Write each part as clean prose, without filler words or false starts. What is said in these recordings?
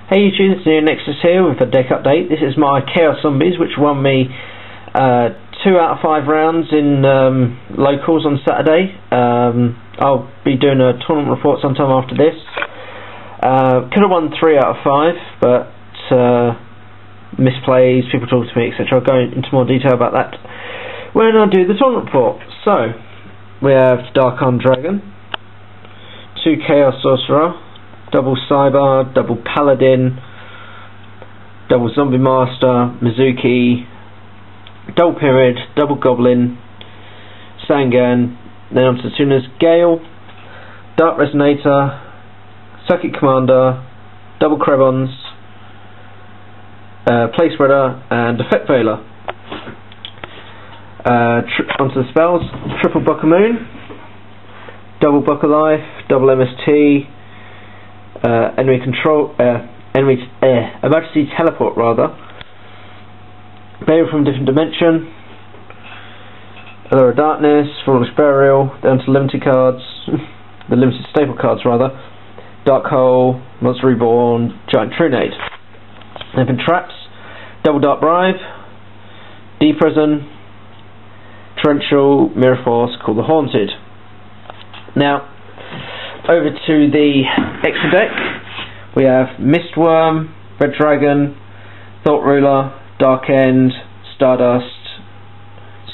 Hey YouTube, it's NeoNexudus here with a deck update. This is my Chaos Zombies, which won me 2 out of 5 rounds in locals on Saturday. I'll be doing a tournament report sometime after this. Could have won 3 out of 5, but misplays, people talk to me, etc. I'll go into more detail about that when I do the tournament report. So, we have Dark Armed Dragon, 2 Chaos Sorcerer, double Cyber, double Paladin, double Zombie Master, Mizuki, double Pyramid, double Goblin, Sangan, then on to Tuna's Gale, Dark Resonator, Psychic Commander, double Krebons, Play Spreader, and Effect Veiler. Onto the spells: triple Book of Moon, double Book of Life, double MST, emergency teleport rather, Burial from Different Dimension, Allure of Darkness, Foolish Burial, down to limited cards, the limited staple cards rather, Dark Hole, Monster Reborn, Giant Trunade. Open Traps, double Dark Bribe, D-Prison, Torrential, Mirror Force, Call the Haunted. Now, over to the extra deck, we have Mistworm, Red Dragon, Thought Ruler, Dark End, Stardust,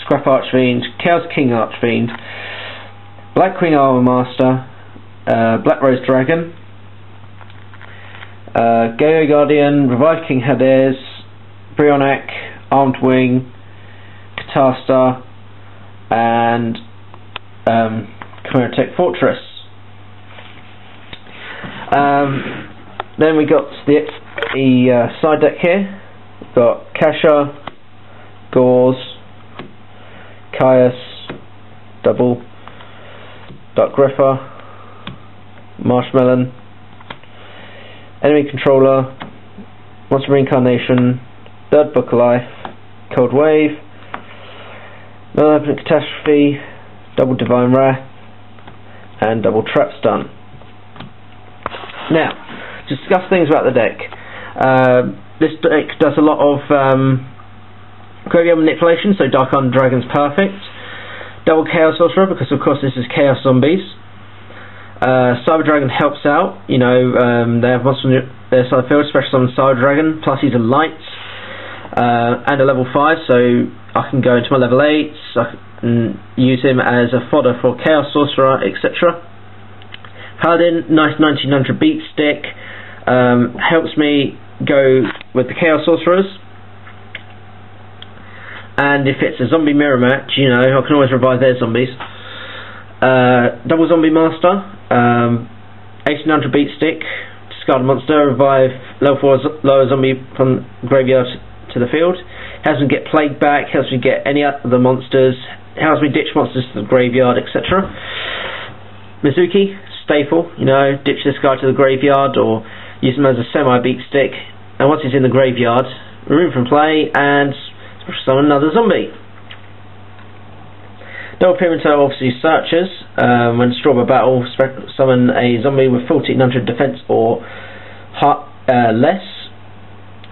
Scrap Archfiend, Chaos King Archfiend, Black Queen Armor Master, Black Rose Dragon, Geo Guardian, Revived King Hades, Brionac, Armed Wing, Catastar, and Chimera Tech Fortress. Then we got the side deck here. We've got Kasha, Gauze, Caius, double, Dark Griffer, Marshmelon, Enemy Controller, Monster Reincarnation, Third Book of Life, Cold Wave, Malevolent Catastrophe, double Divine Wrath, and double Trap Stun. Now, to discuss things about the deck. This deck does a lot of graveyard manipulation, so Dark Armed Dragon's perfect. Double Chaos Sorcerer, because of course this is Chaos Zombies. Cyber Dragon helps out, you know, they have monsters on their side of the field, especially on Cyber Dragon, plus he's a light, and a level 5, so I can go into my level 8s, I can use him as a fodder for Chaos Sorcerer, etc. Paladin, nice 1900 beat stick, helps me go with the Chaos Sorcerers, and if it's a zombie mirror match, you know, I can always revive their zombies. Double Zombie Master, 1800 beat stick, discard a monster, revive level 4 lower zombie from graveyard to the field, helps me get Plague back, helps me get any other monsters, helps me ditch monsters to the graveyard, etc. Mizuki, staple, you know, ditch this guy to the graveyard or use him as a semi-beat stick, and once he's in the graveyard, remove from play and summon another zombie. Double Pyramid obviously searches, when Strawberry Battle, summon a zombie with 1400 defense or less.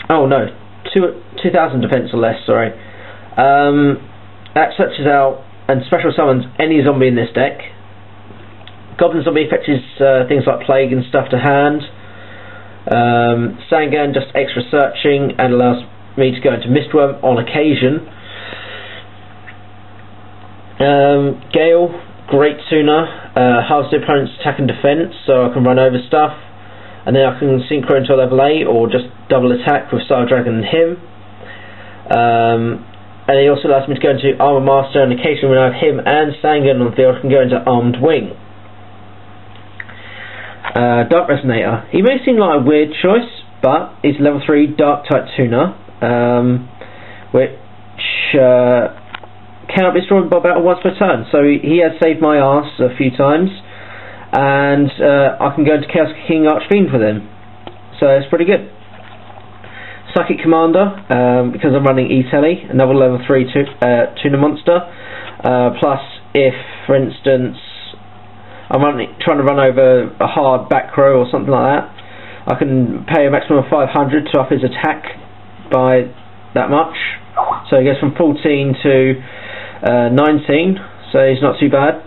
Oh no, 2000 defense or less, sorry. That searches out and special summons any zombie in this deck. Goblin Zombie affects things like Plague and stuff to hand. Sangan, just extra searching and allows me to go into Mistworm on occasion. Gale, great tuner, halves the opponent's attack and defense, so I can run over stuff, and then I can synchro into a level 8 or just double attack with Cyber Dragon and him. And he also allows me to go into Armor Master, and occasionally when I have him and Sangan on the field I can go into Armed Wing. Dark Resonator. He may seem like a weird choice, but he's level 3 Dark type tuner, which cannot be destroyed by battle once per turn, so he has saved my ass a few times, and I can go into Chaos King Archfiend with him, so it's pretty good. Psychic Commander, because I'm running E-Telly, another level 3 tuner monster, plus if, for instance, I'm trying to run over a hard back row or something like that, I can pay a maximum of 500 to up his attack by that much. So he goes from 14 to 19, so he's not too bad.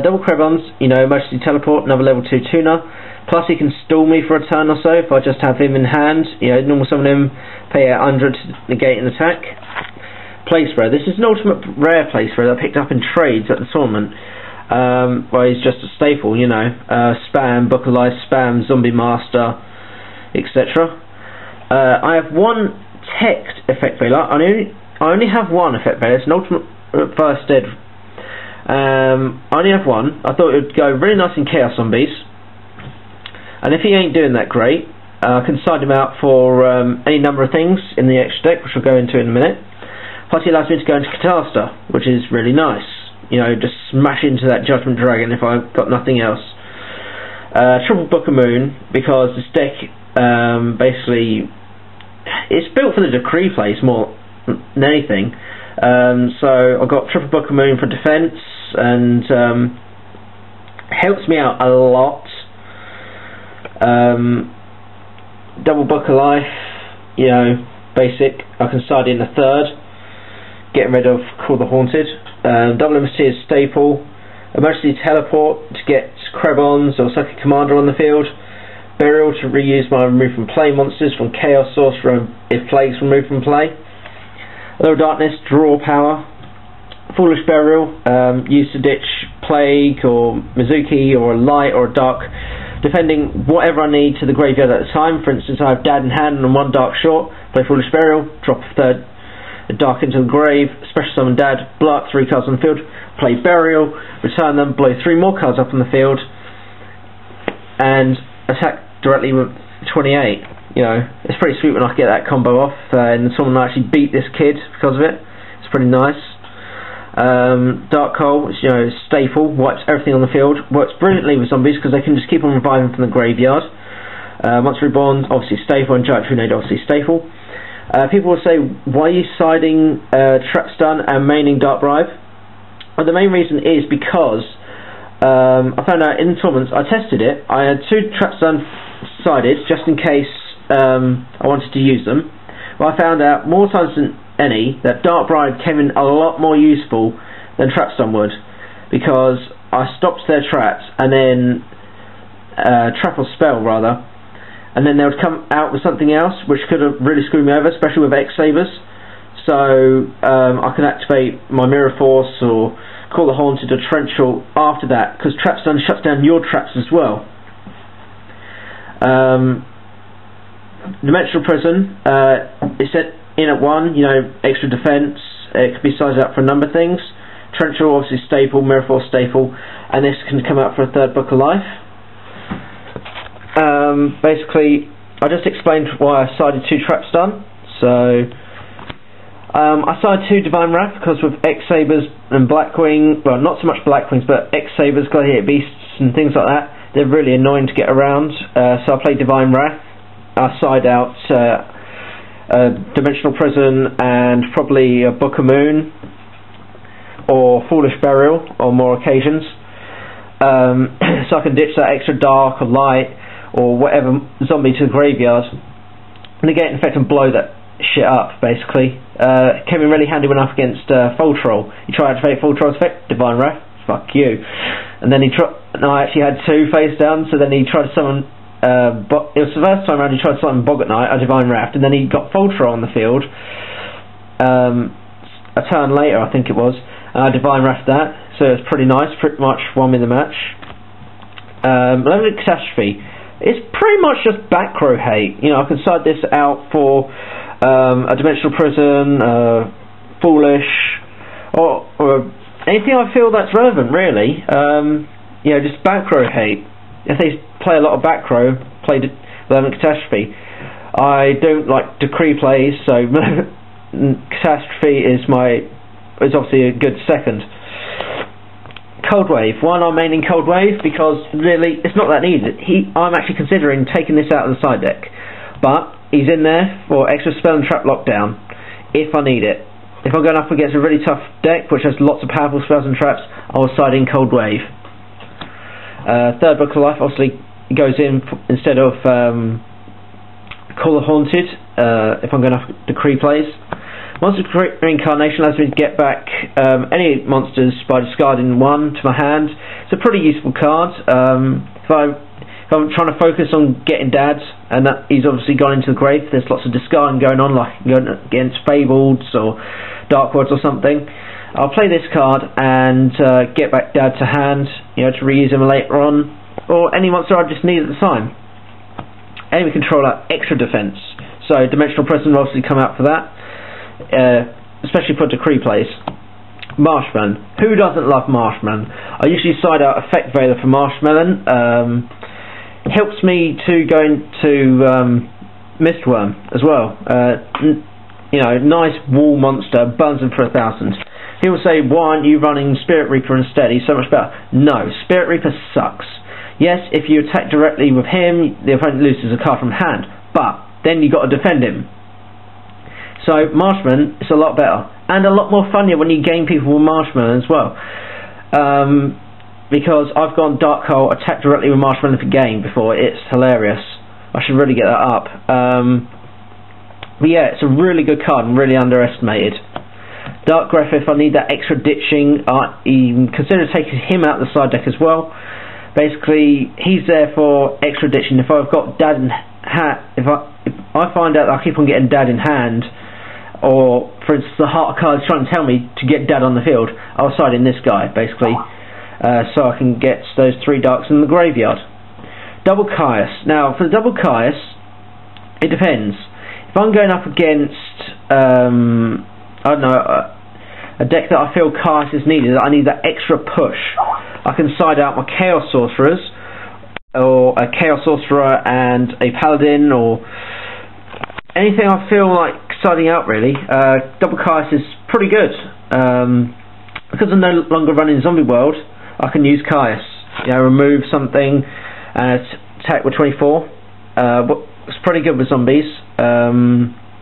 Double Krebons, you know, emergency teleport, another level 2 tuner. Plus he can stall me for a turn or so if I just have him in hand. You know, normal summon him, pay 100 to negate an attack. Play Spread. This is an ultimate rare Play Spread I picked up in trades at the tournament. Well, he's just a staple, you know. Spam, Book of Life, Spam, Zombie Master, etc. I have one text effect failure. I only have one effect failure. It's an ultimate first ed. I only have one. I thought it would go really nice in Chaos Zombies. And if he ain't doing that great, I can side him out for any number of things in the extra deck, which we'll go into in a minute. Plus he allows me to go into Catasta, which is really nice. You know, just smash into that Judgment Dragon if I've got nothing else. Triple Book of Moon, because this deck basically, it's built for the Decree plays more than anything. So I've got Triple Book of Moon for defense, and helps me out a lot. Double Book of Life, you know, basic. I can side in a third, getting rid of Call the Haunted. Double MST is staple. Emergency teleport to get Krebons or Psychic Commander on the field. Burial to reuse my remove from play monsters from Chaos Sorcerer if Plague's removed from play. Low Darkness, draw power. Foolish Burial, used to ditch Plague or Mizuki or a Light or a Dark, defending whatever I need to the graveyard at the time. For instance, I have Dad in hand and one Dark short. Play Foolish Burial, drop a third Dark into the grave, special summon Dad, blow up 3 cards on the field, play Burial, return them, blow 3 more cards up on the field, and attack directly with 28. You know, it's pretty sweet when I get that combo off, and someone actually beat this kid because of it. It's pretty nice. Dark Hole, you know, staple, wipes everything on the field, works brilliantly with zombies because they can just keep on reviving from the graveyard. Monster Reborn, obviously staple, and Giant Trunade, obviously staple. People will say, why are you siding Trap Stun and maining Dark Bribe? Well, the main reason is because I found out in the tournaments, I tested it, I had 2 Trap Stun sided just in case I wanted to use them. But I found out more times than any that Dark Bribe came in a lot more useful than Trap Stun would, because I stopped their traps and then trap or spell rather, and then they would come out with something else which could have really screwed me over, especially with X-Sabers. So I can activate my Mirror Force or Call the Haunted or Torrential after that, because Trap Stun shuts down your traps as well. Dimensional Prison, it's set in at 1, you know, extra defense. It can be sized up for a number of things. Torrential, obviously staple, Mirror Force staple, and this can come out for a third Book of Life. Basically, I just explained why I sided 2 Trap Stun. So I sided 2 Divine Wrath because with X-Sabers and Blackwing, well, not so much Blackwings, but X-Sabers, Gladiator Beasts and things like that, they're really annoying to get around. So I played Divine Wrath. I side out Dimensional Prison and probably a Book of Moon or Foolish Burial on more occasions. So I can ditch that extra Dark or Light or whatever zombie to the graveyard, negate an effect and blow that shit up, basically. Came in really handy when up against Full Troll. You try to activate Full Troll's effect, Divine Wrath, fuck you. And then he no, I actually had 2 face down, so then he tried to summon it was the first time around he tried to summon Bog at Night, a Divine Wrath, and then he got Full Troll on the field a turn later, I think it was, and I Divine Wrath that, so it was pretty nice, pretty much won me the match. Level Catastrophe, it's pretty much just back row hate. You know, I can side this out for a Dimensional Prison, Foolish, or anything I feel that's relevant, really. You know, just back row hate. If they play a lot of back row, play Level Catastrophe. I don't like Decree plays, so Catastrophe is obviously a good second. Cold Wave. Why am I maining Cold Wave? Because really, it's not that needed. I'm actually considering taking this out of the side deck, but he's in there for extra spell and trap lockdown if I need it. If I'm going up against a really tough deck which has lots of powerful spells and traps, I will side in Cold Wave. Third Book of Life, obviously, goes in instead of Call the Haunted, if I'm going to decree plays. Monster Reincarnation allows me to get back any monsters by discarding one to my hand. It's a pretty useful card. If I'm trying to focus on getting Dad, and that he's obviously gone into the grave, there's lots of discarding going on, like going against Fabled or Dark Worlds or something. I'll play this card and get back Dad to hand, you know, to reuse him later on, or any monster I just need at the time. Enemy controller, extra defense. So Dimensional Presence will obviously come out for that, especially for decree plays. Marshman. Who doesn't love Marshman? I usually side out Effect Veiler for Marshmallow. It helps me to go into Mistworm as well. You know, nice wall monster, burns them for 1,000. People say, why aren't you running Spirit Reaper instead? He's so much better. No, Spirit Reaper sucks. Yes, if you attack directly with him, the opponent loses a card from hand, but then you've got to defend him. So Marshman is a lot better, and a lot more funnier when you game people with Marshman as well. Because I've gone Dark Hole, attacked directly with Marshman for game before. It's hilarious. I should really get that up. But yeah, it's a really good card and really underestimated. Dark Greph, if I need that extra ditching, even consider taking him out of the side deck as well. Basically, he's there for extra ditching. If I've got Dad in hand, if I find out that I keep on getting Dad in hand, or for instance the Heart of Cards trying to tell me to get Dad on the field, I'll side in this guy basically, so I can get those 3 darks in the graveyard. Double Caius. Now for the double Caius, it depends. If I'm going up against I don't know, a deck that I feel Caius is needed, I need that extra push, I can side out my Chaos Sorcerers, or a Chaos Sorcerer and a Paladin, or anything I feel like siding out really. Double Caius is pretty good. Because I'm no longer running Zombie World, I can use Caius. You know, remove something and attack with 24. It's pretty good with zombies.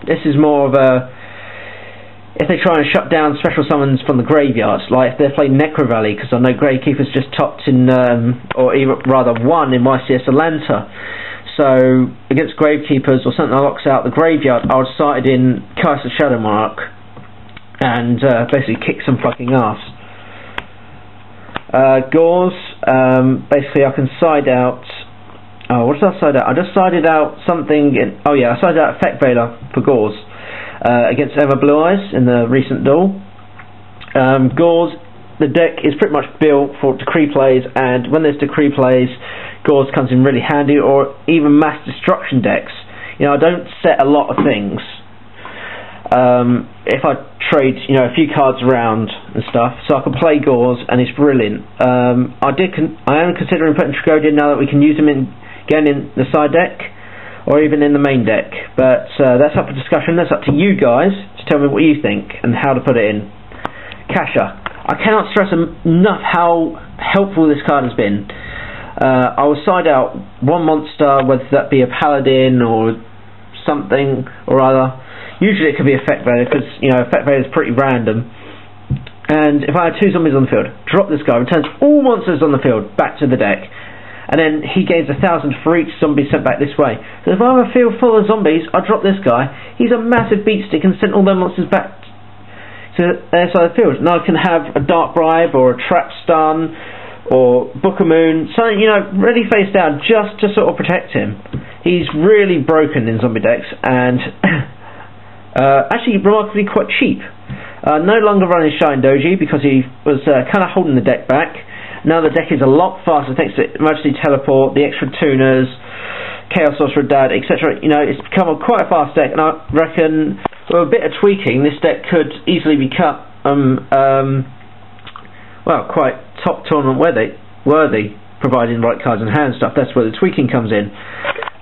This is more of a, if they try and shut down special summons from the graveyards, like if they're playing Necro Valley, because I know Gravekeeper's just topped in, or even rather won in YCS Atlanta. So against Gravekeepers or something that locks out the graveyard, I would side in Caius the Shadow Monarch and basically kick some fucking ass. Gauze, basically I can side out. Oh, what did I side out? I just sided out something. Oh yeah, I sided out Effect Veiler for Gauze. Against Ever Blue Eyes in the recent duel. Gauze, the deck is pretty much built for decree plays, and when there's decree plays, Gauze comes in really handy, or even mass destruction decks. You know, I don't set a lot of things. If I trade, you know, a few cards around and stuff, so I can play Gauze, and it's brilliant. I am considering putting Tragodia now that we can use him again in the side deck, or even in the main deck, but that's up for discussion. That's up to you guys to tell me what you think and how to put it in. Kasha. I cannot stress enough how helpful this card has been. I will side out one monster, whether that be a Paladin or something or other. Usually it could be Effect Veiler, because you know Effect Veiler is pretty random. And if I had 2 zombies on the field, drop this guy, returns all monsters on the field back to the deck. And then he gains 1,000 for each zombie sent back this way. So if I have a field full of zombies, I drop this guy. He's a massive beatstick and send all their monsters back to their side of the field. And I can have a Dark Bribe or a Trap Stun or Book of Moon, something, you know, ready face down just to sort of protect him. He's really broken in zombie decks, and actually remarkably quite cheap. No longer running Shine Doji because he was kind of holding the deck back. Now the deck is a lot faster thanks to Emergency Teleport, the extra tuners, Chaos Sorcerer Dad, etc. You know, it's become quite a fast deck, and I reckon with a bit of tweaking, this deck could easily be cut, well, quite top tournament worthy, providing the right cards in hand stuff. That's where the tweaking comes in.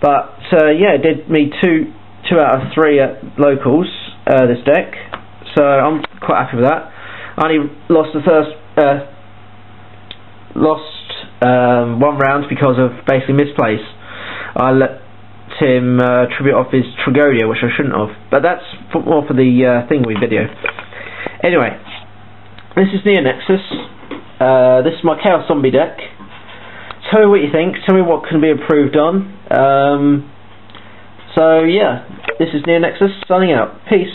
But yeah, it did me two out of 3 at locals, this deck, so I'm quite happy with that. I only lost the first. One round because of basically misplays. I let him tribute off his Tragodia, which I shouldn't have, but that's more for the Thingy video. Anyway, this is NeoNexus. This is my Chaos Zombie deck. tell me what you think. Tell me what can be improved on. So yeah, this is NeoNexudus signing out. Peace.